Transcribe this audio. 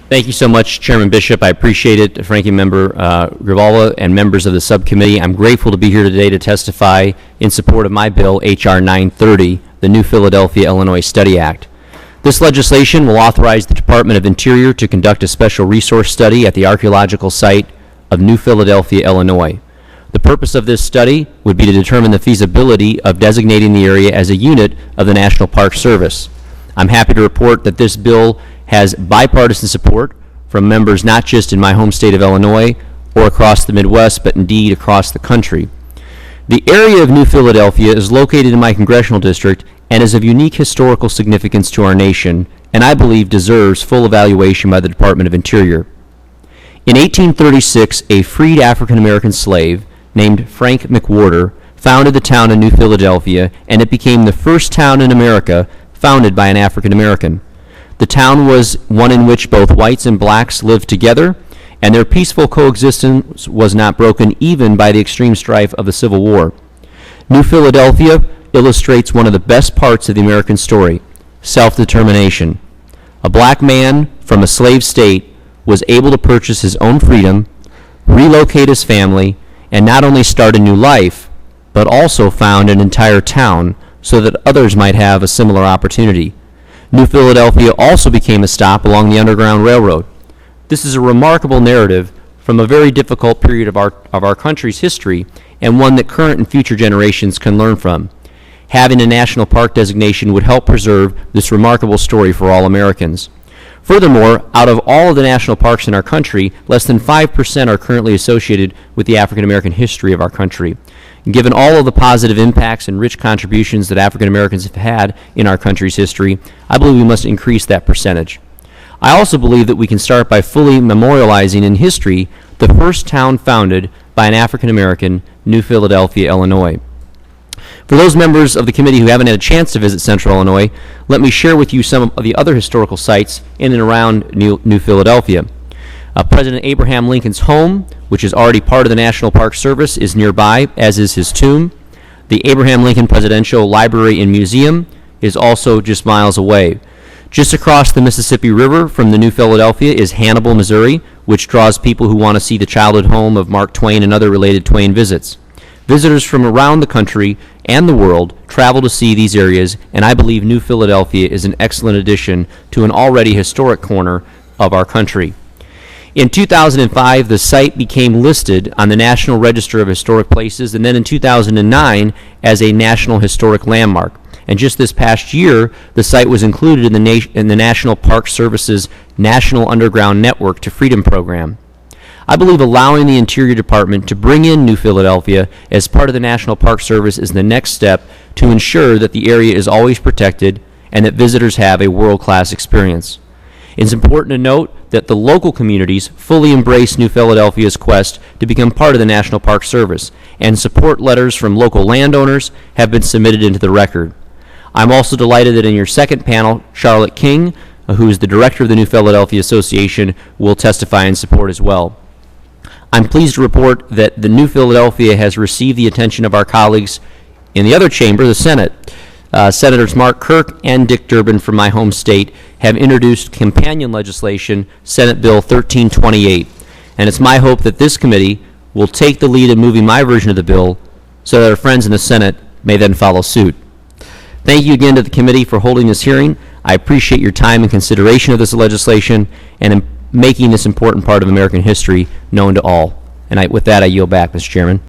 Thank you so much, Chairman Bishop. I appreciate it. Ranking Member Grijalva and members of the subcommittee, I'm grateful to be here today to testify in support of my bill, H.R. 930, the New Philadelphia, Illinois Study Act. This legislation will authorize the Department of Interior to conduct a special resource study at the archaeological site of New Philadelphia, Illinois. The purpose of this study would be to determine the feasibility of designating the area as a unit of the National Park Service. I'm happy to report that this bill has bipartisan support from members not just in my home state of Illinois or across the Midwest, but indeed across the country. The area of New Philadelphia is located in my congressional district and is of unique historical significance to our nation, and I believe deserves full evaluation by the Department of Interior. In 1836, a freed African-American slave named Frank McWhorter founded the town of New Philadelphia, and it became the first town in America founded by an African-American. The town was one in which both whites and blacks lived together, and their peaceful coexistence was not broken even by the extreme strife of the Civil War. New Philadelphia illustrates one of the best parts of the American story, self-determination. A black man from a slave state was able to purchase his own freedom, relocate his family, and not only start a new life, but also found an entire town so that others might have a similar opportunity. New Philadelphia also became a stop along the Underground Railroad. This is a remarkable narrative from a very difficult period of our country's history, and one that current and future generations can learn from. Having a national park designation would help preserve this remarkable story for all Americans. Furthermore, out of all of the national parks in our country, less than 5% are currently associated with the African American history of our country. Given all of the positive impacts and rich contributions that African Americans have had in our country's history, I believe we must increase that percentage. I also believe that we can start by fully memorializing in history the first town founded by an African American, New Philadelphia, Illinois. For those members of the committee who haven't had a chance to visit Central Illinois, let me share with you some of the other historical sites in and around New Philadelphia. President Abraham Lincoln's home, which is already part of the National Park Service, is nearby, as is his tomb. The Abraham Lincoln Presidential Library and Museum is also just miles away. Just across the Mississippi River from the New Philadelphia is Hannibal, Missouri, which draws people who want to see the childhood home of Mark Twain and other related Twain visits. Visitors from around the country and the world travel to see these areas, and I believe New Philadelphia is an excellent addition to an already historic corner of our country. In 2005, the site became listed on the National Register of Historic Places, and then in 2009 as a National Historic Landmark. And just this past year, the site was included in the National Park Service's National Underground Network to Freedom program. I believe allowing the Interior Department to bring in New Philadelphia as part of the National Park Service is the next step to ensure that the area is always protected and that visitors have a world-class experience. It's important to note that the local communities fully embrace New Philadelphia's quest to become part of the National Park Service, and support letters from local landowners have been submitted into the record. I'm also delighted that in your second panel, Charlotte King, who is the director of the New Philadelphia Association, will testify in support as well. I'm pleased to report that the New Philadelphia has received the attention of our colleagues in the other chamber, the Senate. Senators Mark Kirk and Dick Durbin from my home state have introduced companion legislation, Senate Bill 1328. And it's my hope that this committee will take the lead in moving my version of the bill so that our friends in the Senate may then follow suit. Thank you again to the committee for holding this hearing. I appreciate your time and consideration of this legislation and in making this important part of American history known to all. And with that, I yield back, Mr. Chairman.